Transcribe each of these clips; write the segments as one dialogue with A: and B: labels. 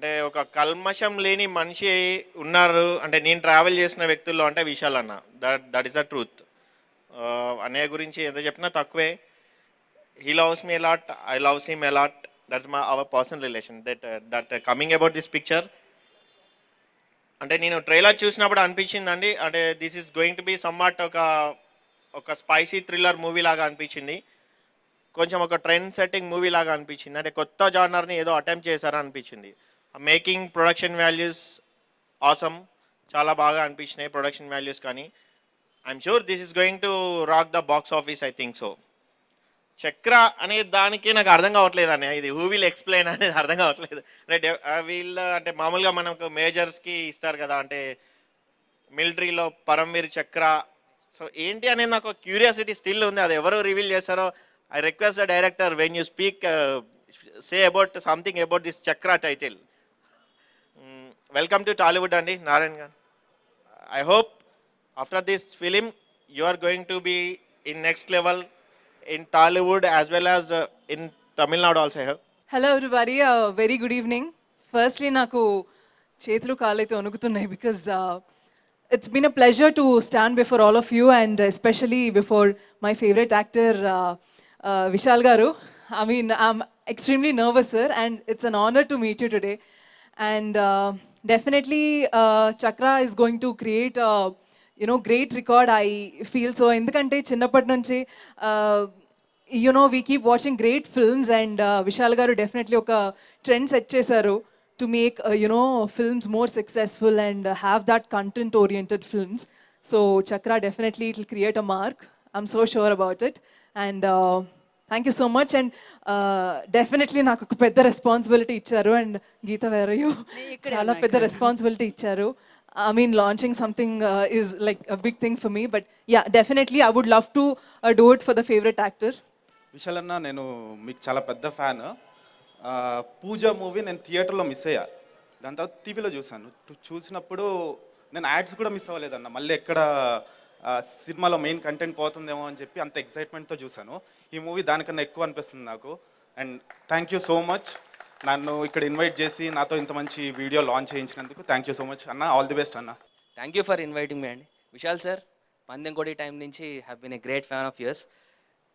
A: అంటే ఒక కల్మషం లేని మనిషి ఉన్నారు అంటే నేను ట్రావెల్ చేసిన వ్యక్తుల్లో అంటే విశాల్ అన్న. That is the truth. అన్నయ్య గురించి ఎంత చెప్పినా తక్కువే. He loves me a lot, I loves him a lot. That's my our personal relation. That coming about this picture, అంటే నేను ట్రైలర్ చూసినప్పుడు అనిపించిందండి, అంటే this is going to be somewhat ఒక స్పైసీ థ్రిల్లర్ మూవీ లాగా అనిపించింది. కొంచెం ఒక ట్రెండ్ సెట్టింగ్ మూవీ లాగా అనిపించింది. అంటే కొత్త జానర్ని ఏదో అటెంప్ట్ చేశారా అనిపించింది. మేకింగ్, ప్రొడక్షన్ వాల్యూస్ ఆసమ్, చాలా బాగా అనిపించినాయి ప్రొడక్షన్ వాల్యూస్. కానీ I'm sure this is going to rock the box office, I think so. చక్ర అనే దానికి నాకు అర్థం కావట్లేదు అన్న, ఇది హూ విల్ ఎక్స్ప్లెయిన్ అనేది అర్థం కావట్లేదు. అంటే వీళ్ళు అంటే మామూలుగా మనకు మేజర్స్కి ఇస్తారు కదా, అంటే మిలిటరీలో పరమవీర్ చక్ర. సో ఏంటి అనేది నాకు క్యూరియాసిటీ స్టిల్ ఉంది, అది ఎవరు రివీల్ చేస్తారో. I request the director, when you speak say about something about this Chakra title. Welcome to Tollywood అండి నారాయణ్ గారు. I hope after this film you are going to be in next level in Tollywood as well as in Tamil Nadu also I have.
B: Hello everybody, very good evening. Firstly, నాకు చేతులు కాళ్ళైతే వణుకుతున్నాయి because it's been a pleasure to stand before all of you and especially before my favorite actor Vishal garu. I mean, I'm extremely nervous, sir, and it's an honor to meet you today. And definitely Chakra is going to create a great record, I feel so. ఎందుకంటే చిన్నప్పటి నుంచి we keep watching great films and Vishal garu definitely ఒక trend set చేశారు to make films more successful and have that content oriented films. So Chakra definitely it will create a mark, I'm so sure about it. And thank you so much. And definitely నాకు ఒక పెద్ద responsibility ఇచ్చారు. And Geetha where are you? చాలా పెద్ద responsibility ఇచ్చారు. I mean, launching something is like a big thing for me. But yeah, definitely I would love to do it for the favorite actor.
C: Vishal అన్న, నేను మీకు చాలా పెద్ద ఫ్యాన్. పూజ movie నేను థియేటర్లో మిస్ అయ్యా, దాని తర్వాత టీవీలో చూశాను. చూసినప్పుడు నేను యాడ్స్ కూడా మిస్ అవ్వలేదన్న. మళ్ళీ ఎక్కడ సినిమాలో మెయిన్ కంటెంట్ పోతుందేమో అని చెప్పి అంత ఎక్సైట్మెంట్తో చూశాను. ఈ మూవీ దానికన్నా ఎక్కువ అనిపిస్తుంది నాకు. And thank you so much నన్ను ఇక్కడ ఇన్వైట్ చేసి నాతో ఇంత మంచి వీడియో లాంచ్ చేయించినందుకు. థ్యాంక్ యూ సో మచ్ అన్న, ఆల్ ది బెస్ట్ అన్న.
D: Thank you for inviting me అండి. విశాల్ సార్, పందెంకోడి టైం నుంచి have been a great fan of yours.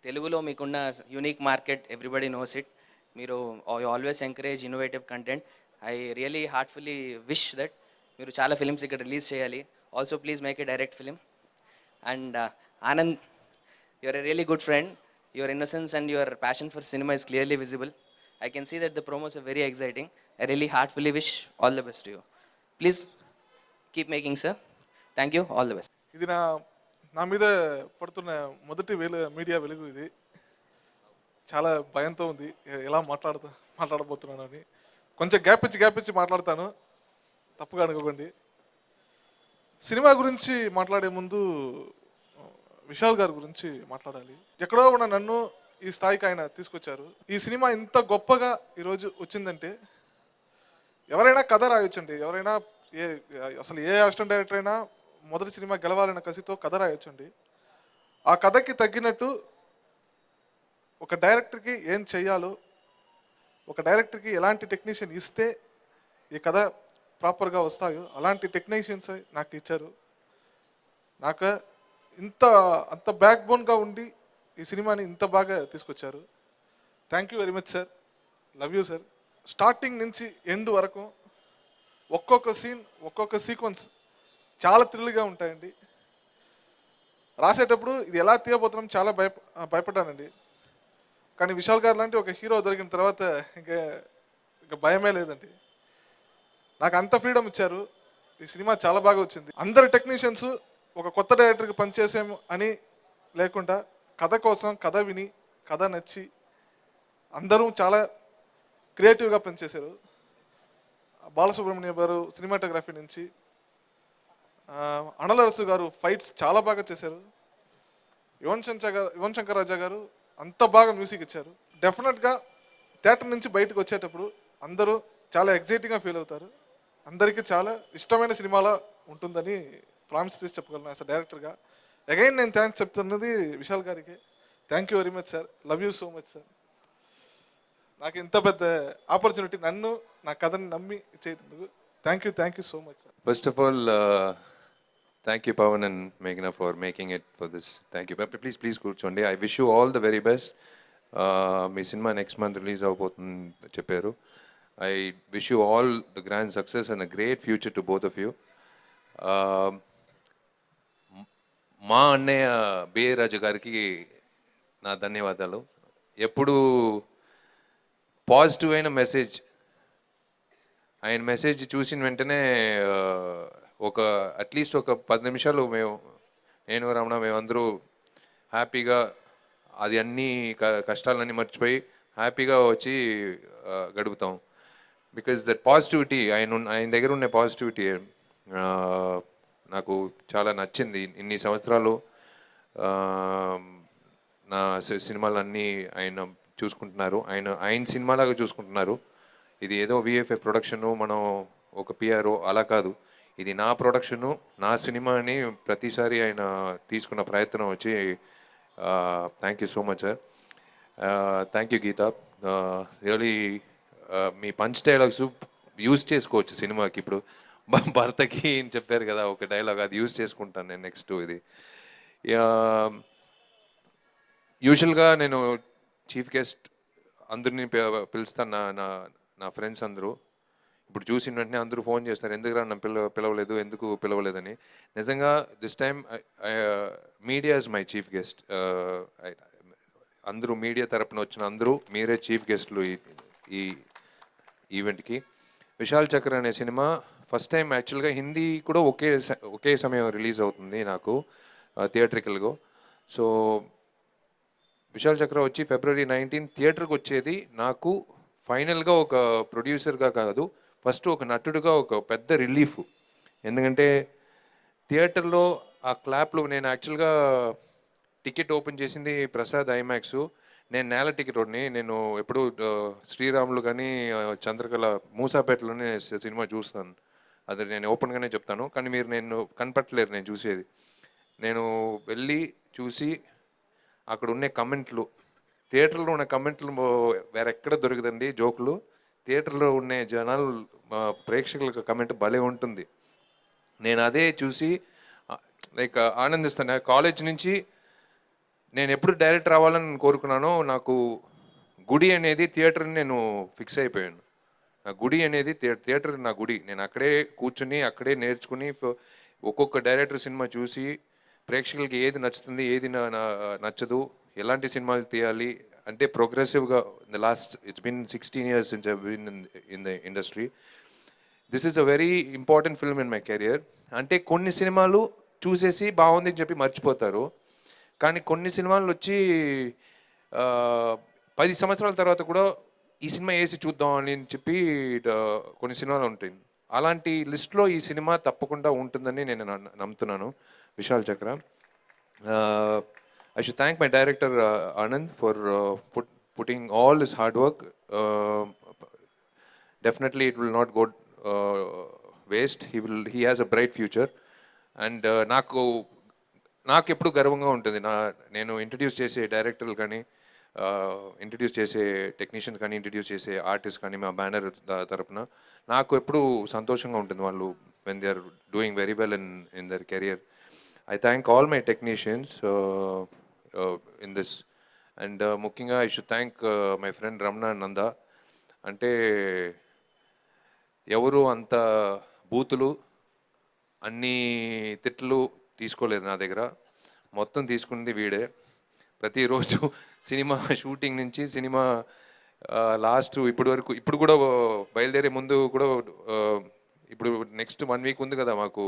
D: తెలుగులో మీకున్న unique market, everybody knows it. మీరు always encourage innovative content. I really heartfully wish that మీరు చాలా films ఇక్కడ release చేయాలి. Also please make a direct film. And Anand, you're a really good friend. Your innocence and your passion for cinema is clearly visible. I can see that the promos are very exciting. I really heartfully wish all the best to you. Please keep making, sir. Thank you. All the best.
E: ఇది నా మీద పడుతున్న మొదటి media వెలుగు. ఇది చాలా భయంతో ఉంది, ఎలా మాట్లాడబోతున్నాను అని. కొంచెం గ్యాప్ ఇచ్చి మాట్లాడతాను, తప్పుగా అనుకోకండి. సినిమా గురించి మాట్లాడే ముందు విశాల్ గారి గురించి మాట్లాడాలి. ఎక్కడో ఉన్న నన్ను ఈ స్థాయికి ఆయన తీసుకొచ్చారు. ఈ సినిమా ఇంత గొప్పగా ఈరోజు వచ్చిందంటే ఎవరైనా కథ రాయొచ్చండి. ఎవరైనా అసలు ఏ అసిస్టెంట్ డైరెక్టర్ అయినా మొదటి సినిమా గెలవాలన్న కసితో కథ రాయొచ్చండి. ఆ కథకి తగ్గినట్టు ఒక డైరెక్టర్కి ఏం చెయ్యాలో, ఒక డైరెక్టర్కి ఎలాంటి టెక్నీషియన్ ఇస్తే ఈ కథ ప్రాపర్గా వస్తాయో అలాంటి టెక్నీషియన్స్ నాకు ఇచ్చారు. నాకు అంత బ్యాక్ బోన్గా ఉండి ఈ సినిమాని ఇంత బాగా తీసుకొచ్చారు. Thank you very much sir, love you sir. Starting నుంచి ఎండ్ వరకు ఒక్కొక్క సీన్, ఒక్కొక్క సీక్వెన్స్ చాలా థ్రిల్గా ఉంటాయండి. రాసేటప్పుడు ఇది ఎలా తీయబోతున్నాం చాలా భయపడ్డానండి. కానీ విశాల్ గారు లాంటి ఒక హీరో దొరికిన తర్వాత ఇంకా భయమే లేదండి. నాకు అంత ఫ్రీడమ్ ఇచ్చారు. ఈ సినిమా చాలా బాగా వచ్చింది. అందరు టెక్నీషియన్స్ ఒక కొత్త డైరెక్టర్కి పనిచేసాము అని లేకుండా కథ కోసం, కథ విని, కథ నచ్చి అందరూ చాలా క్రియేటివ్గా పనిచేశారు. బాలసుబ్రహ్మణ్యం గారు సినిమాటోగ్రఫీ నుంచి, అణలరసు గారు ఫైట్స్ చాలా బాగా చేశారు. యువన్ శంకర్ రాజా గారు అంత బాగా మ్యూజిక్ ఇచ్చారు. డెఫినెట్గా థియేటర్ నుంచి బయటకు వచ్చేటప్పుడు అందరూ చాలా ఎగ్జైటింగ్గా ఫీల్ అవుతారు. అందరికీ చాలా ఇష్టమైన సినిమాలో ఉంటుందని ప్రామిస్ చేసి చెప్పగలను యాజ్ అ డైరెక్టర్గా. అగైన్ నేను థ్యాంక్స్ చెప్తున్నది విశాల్ గారికి. Thank you very much sir, love you so much sir. నాకు ఇంత పెద్ద ఆపర్చునిటీ నన్ను నా కథని నమ్మి చేసేందుకు thank you so much sir.
F: First of all, thank you, Pawan and Meghna, for making it for this. Thank you. But please, కూర్చోండి. I wish you all the very best. మీ సినిమా నెక్స్ట్ మంత్ రిలీజ్ అవబోతుంది చెప్పారు. I wish you all the grand success and a great future to both of you. మా అన్నయ్య BA రాజు గారికి నా ధన్యవాదాలు. ఎప్పుడు పాజిటివ్ అయిన మెసేజ్, ఆయన మెసేజ్ చూసిన వెంటనే ఒక అట్లీస్ట్ ఒక 10 నిమిషాలు నేను రమణ మేమందరూ హ్యాపీగా అది అన్నీ కష్టాలన్నీ మర్చిపోయి హ్యాపీగా వచ్చి గడుపుతాం. బికాజ్ దట్ పాజిటివిటీ ఆయన దగ్గర ఉన్న పాజిటివిటీ నాకు చాలా నచ్చింది. ఇన్ని సంవత్సరాలు నా సినిమాలన్నీ ఆయన చూసుకుంటున్నారు, ఆయన సినిమాలాగా చూసుకుంటున్నారు. ఇది ఏదో విఎఫ్ఎఫ్ ప్రొడక్షను, మనం ఒక పిఆర్ఓ అలా కాదు, ఇది నా ప్రొడక్షను, నా సినిమా అని ప్రతిసారి ఆయన తీసుకున్న ప్రయత్నం వచ్చి thank you so much sir. Thank you Geetha. Really మీ పంచ్ డైలాగ్స్ యూజ్ చేసుకోవచ్చు సినిమాకి. ఇప్పుడు భర్తకి అని చెప్పారు కదా ఒక డైలాగ్, అది యూజ్ చేసుకుంటాను నేను నెక్స్ట్. ఇది యూజువల్గా నేను చీఫ్ గెస్ట్ అందరినీ పిలుస్తాను, నా ఫ్రెండ్స్ అందరూ. ఇప్పుడు చూసిన వెంటనే అందరూ ఫోన్ చేస్తారు, ఎందుకు రా నన్ను పిలవలేదు, ఎందుకు పిలవలేదని. నిజంగా this time media is my chief guest. అందరూ మీడియా తరపున వచ్చిన అందరూ మీరే చీఫ్ గెస్ట్లు ఈ ఈవెంట్కి. విశాల్ చక్ర అనే సినిమా ఫస్ట్ టైం యాక్చువల్గా హిందీ కూడా ఒకే సమయం రిలీజ్ అవుతుంది నాకు థియేట్రికల్గా. సో విశాల్ చక్ర వచ్చి February 19 థియేటర్కి వచ్చేది నాకు ఫైనల్గా ఒక ప్రొడ్యూసర్గా కాదు, ఫస్ట్ ఒక నటుడుగా ఒక పెద్ద రిలీఫ్. ఎందుకంటే థియేటర్లో ఆ క్లాప్లు, నేను యాక్చువల్గా టికెట్ ఓపెన్ చేసింది ప్రసాద్ ఐమాక్స్. నేను నేల టికెట్ ఒకటిని, నేను ఎప్పుడు శ్రీరాములు కానీ చంద్రకళ మూసాపేటలోనే సినిమా చూస్తాను, అది నేను ఓపెన్గానే చెప్తాను. కానీ మీరు నేను కనపట్టలేరు నేను చూసేది. నేను వెళ్ళి చూసి అక్కడ ఉన్న కమెంట్లు, థియేటర్లో ఉన్న కమెంట్లు వేరెక్కడ దొరకదండి జోకులు. థియేటర్లో ఉండే జనాలు ప్రేక్షకులకు కమెంట్ భలే ఉంటుంది. నేను అదే చూసి లైక్ ఆనందిస్తాను. కాలేజ్ నుంచి నేను ఎప్పుడు డైరెక్టర్ అవ్వాలని కోరుకున్నానో, నాకు గుడి అనేది థియేటర్ని నేను ఫిక్స్ అయిపోయాను. నా గుడి అనేది థియేటర్ నా గుడి. నేను అక్కడే కూర్చుని అక్కడే నేర్చుకుని ఒక్కొక్క డైరెక్టర్ సినిమా చూసి ప్రేక్షకులకి ఏది నచ్చుతుంది, ఏది నచ్చదు, ఎలాంటి సినిమాలు తీయాలి అంటే ప్రోగ్రెసివ్గా. In the last it's been 16 years since I been in the industry. This is a very important film in my career. అంటే కొన్ని సినిమాలు చూసేసి బాగుంది అని చెప్పి మర్చిపోతారు, కానీ కొన్ని సినిమాలు వచ్చి 10 సంవత్సరాల తర్వాత కూడా ఈ సినిమా వేసి చూద్దాం అని చెప్పి కొన్ని సినిమాలు ఉంటాయి. అలాంటి లిస్ట్లో ఈ సినిమా తప్పకుండా ఉంటుందని నేను నమ్ముతున్నాను, విశాల్ చక్ర. I should thank my director Anand for putting all his hard work. Definitely it will not go waste. He has a bright future. And నాకు ఎప్పుడు గర్వంగా ఉంటుంది, నేను ఇంట్రడ్యూస్ చేసే డైరెక్టర్లు కానీ, ఇంట్రడ్యూస్ చేసే టెక్నీషియన్స్ కానీ, ఇంట్రడ్యూస్ చేసే ఆర్టిస్ట్ కానీ మా బ్యానర్ తరపున నాకు ఎప్పుడు సంతోషంగా ఉంటుంది వాళ్ళు when they are doing very well in their career. I thank all my technicians in this, and ముఖ్యంగా I should thank my friend Ramna Nanda. అంటే ఎవరు అంత బూతులు అన్ని తిట్లు తీసుకోలేదు నా దగ్గర, మొత్తం తీసుకుంది వీడే. ప్రతిరోజు సినిమా షూటింగ్ నుంచి సినిమా లాస్ట్ ఇప్పుడు కూడా బయలుదేరే ముందు కూడా, ఇప్పుడు నెక్స్ట్ 1 week ఉంది కదా మాకు,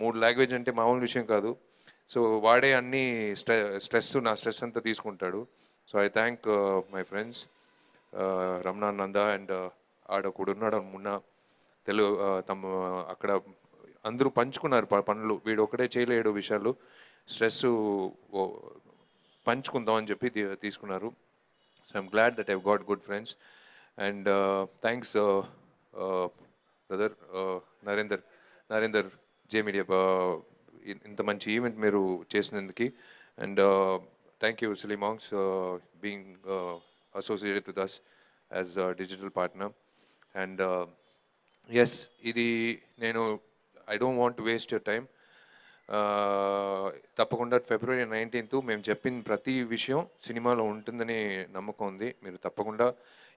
F: 3 లాంగ్వేజ్ అంటే మామూలు విషయం కాదు. సో వాడే అన్ని నా స్ట్రెస్ అంతా తీసుకుంటాడు. So I thank my friends Ramana Nanda and ఆడ కూడా ఉన్నాడు మొన్న తెలుగు అక్కడ అందరూ పంచుకున్నారు పనులు. వీడు ఒకటే చేయలేడు విషయాలు, స్ట్రెస్ పంచుకుందాం అని చెప్పి తీసుకున్నారు. So I'm glad that I've got good friends. And thanks brother Narender J media, ఇంత మంచి ఈవెంట్ మీరు చేసినందుకు. And thank you Silly Monks being associated with us as digital partner. And yes, ఇది నేను I don't want to waste your time. తప్పకుండా February 19th మేము చెప్పిన ప్రతి విషయం సినిమాలో ఉంటుందని నమ్మకం ఉంది. మీరు తప్పకుండా,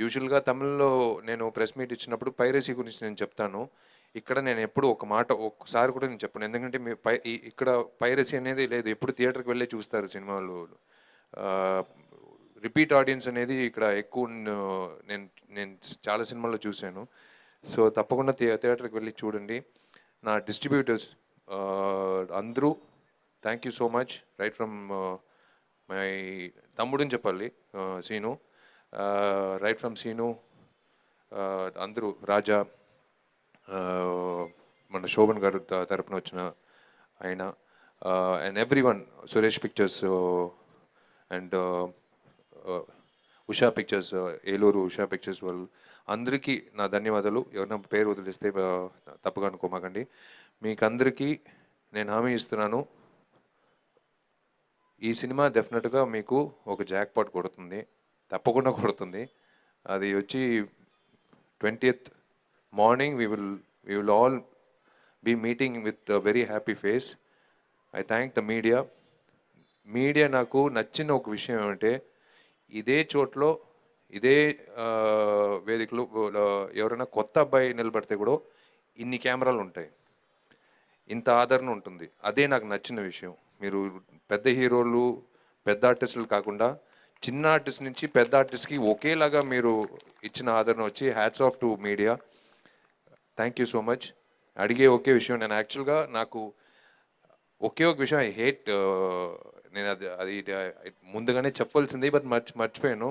F: యూజువల్గా తమిళ్లో నేను ప్రెస్ మీట్ ఇచ్చినప్పుడు పైరసీ గురించి నేను చెప్తాను. ఇక్కడ నేను ఎప్పుడు ఒక మాట ఒక్కసారి కూడా నేను చెప్పను, ఎందుకంటే మీ ఇక్కడ పైరసీ అనేది లేదు. ఎప్పుడు థియేటర్కి వెళ్ళే చూస్తారు సినిమాలు. రిపీట్ ఆడియన్స్ అనేది ఇక్కడ ఎక్కువ నేను నేను చాలా సినిమాల్లో చూశాను. సో తప్పకుండా థియేటర్కి వెళ్ళి చూడండి. నా డిస్ట్రిబ్యూటర్స్ అందరూ thank you so much. Right from my తమ్ముడని చెప్పాలి, సీను, రైట్ ఫ్రమ్ సీను, అందరూ, రాజా, మన శోభన్ గారు తరపున వచ్చిన ఆయన, and every one, Suresh pictures and Usha pictures, Eluru Usha pictures వాళ్ళు అందరికీ నా ధన్యవాదాలు. ఎవరైనా పేరు వదిలిస్తే తప్పుగా అనుకోమాకండి. మీకు అందరికీ నేను హామీ ఇస్తున్నాను, ఈ సినిమా డెఫినెట్గా మీకు ఒక జాక్పాట్ కొడుతుంది, తప్పకుండా కొడుతుంది. అది వచ్చి 20th morning we will all be meeting with a very happy face. I thank the media నాకు నచ్చిన ఒక విషయం ఏమంటే, ఇదే చోట్లో ఇదే వేదికలో ఎవరైనా కొత్త అబ్బాయి నిలబడితే కూడా ఇన్ని కెమెరాలు ఉంటాయి, ఇంత ఆదరణ ఉంటుంది. అదే నాకు నచ్చిన విషయం. మీరు పెద్ద హీరోలు, పెద్ద ఆర్టిస్టులు కాకుండా చిన్న ఆర్టిస్ట్ నుంచి పెద్ద ఆర్టిస్ట్కి ఒకేలాగా మీరు ఇచ్చిన ఆదరణ వచ్చి hats off to media. Thank you so much. అడిగే ఒకే విషయం, నేను యాక్చువల్గా నాకు ఒకే ఒక విషయం ఐ హేట్, నేను అది ముందుగానే చెప్పవలసింది, బట్ మర్చిపోయాను.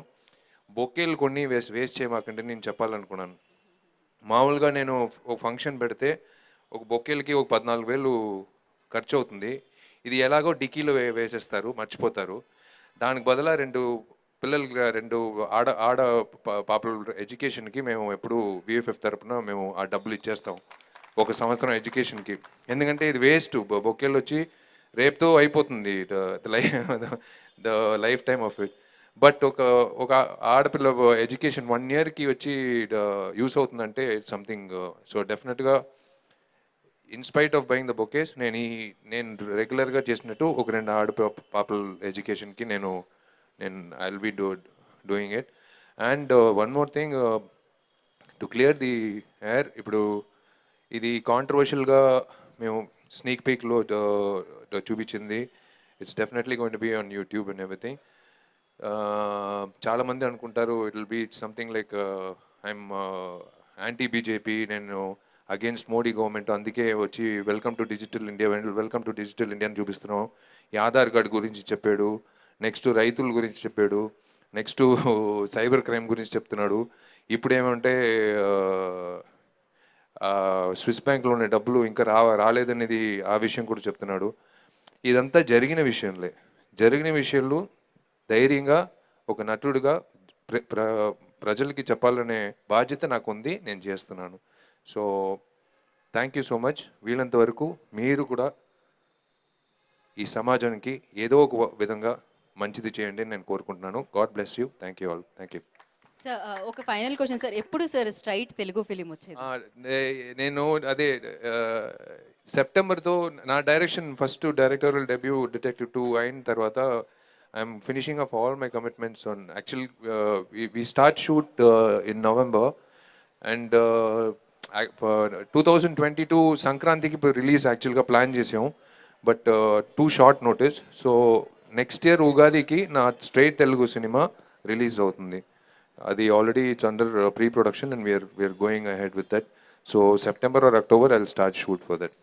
F: బొకేలు కొన్ని వేస్ట్ చేయమాకంటే నేను చెప్పాలనుకున్నాను. మామూలుగా నేను ఒక ఫంక్షన్ పెడితే ఒక బొకేలకి ఒక 14,000 ఖర్చు అవుతుంది. ఇది ఎలాగో డిక్కీలో వేసేస్తారు, మర్చిపోతారు. దానికి బదులా 2 పిల్లలకి 2 ఆడ పాపల ఎడ్యుకేషన్కి మేము ఎప్పుడు VFF తరపున మేము ఆ డబ్బులు ఇచ్చేస్తాం, 1 సంవత్సరం ఎడ్యుకేషన్కి. ఎందుకంటే ఇది వేస్ట్, బొకేలు వచ్చి రేపుతో అయిపోతుంది the life time of it. But ఒక ఆడపిల్ల ఎడ్యుకేషన్ 1 yearకి వచ్చి యూస్ అవుతుందంటే ఇట్స్ సంథింగ్. సో డెఫినెట్గా in spite of buying the bouquets, నేను రెగ్యులర్గా చేసినట్టు ఒక 2 పాపల ఎడ్యుకేషన్కి నేను I will be doing it. And one more thing to clear the air, ఇప్పుడు ఇది కాంట్రవర్షియల్గా మేము స్నీక్ పీక్లో చూపించింది. It's definitely going to be on YouTube and everything. చాలామంది అనుకుంటారు it will be something like I'm anti BJP, నేను against Modi government, అందుకే వచ్చి వెల్కమ్ టు డిజిటల్ ఇండియా అని చూపిస్తున్నాం. ఈ ఆధార్ కార్డ్ గురించి చెప్పాడు, నెక్స్ట్ రైతుల గురించి చెప్పాడు, నెక్స్ట్ సైబర్ క్రైమ్ గురించి చెప్తున్నాడు. ఇప్పుడు ఏమంటే స్విస్ బ్యాంక్లో ఉన్న డబ్బులు ఇంకా రాలేదనేది ఆ విషయం కూడా చెప్తున్నాడు. ఇదంతా జరిగిన విషయాలు ధైర్యంగా ఒక నటుడిగా ప్రజలకి చెప్పాలనే బాధ్యత నాకు ఉంది, నేను చేస్తున్నాను. So thank you so much. వీళ్ళంత వరకు మీరు కూడా ఈ సమాజానికి ఏదో ఒక విధంగా మంచిది చేయండి నేను కోరుకుంటున్నాను. God bless you. Thank you all. Thank you
G: sir. ఒక ఫైనల్ క్వశ్చన్ సార్, ఎప్పుడు సార్ స్ట్రైట్ తెలుగు ఫిలిం వచ్చేది?
F: నేను అదే సెప్టెంబర్తో నా direction first directorial debut detective 2 అయిన తర్వాత I'm finishing off all my commitments on actual we start shoot in November and 2022 సంక్రాంతికి రిలీజ్ యాక్చువల్గా ప్లాన్ చేసాం, but too short notice. So next year ఉగాదికి నా స్ట్రైట్ తెలుగు సినిమా రిలీజ్ అవుతుంది. అది already it's under pre production and we're going ahead with that. So September or October I'll start shoot for that.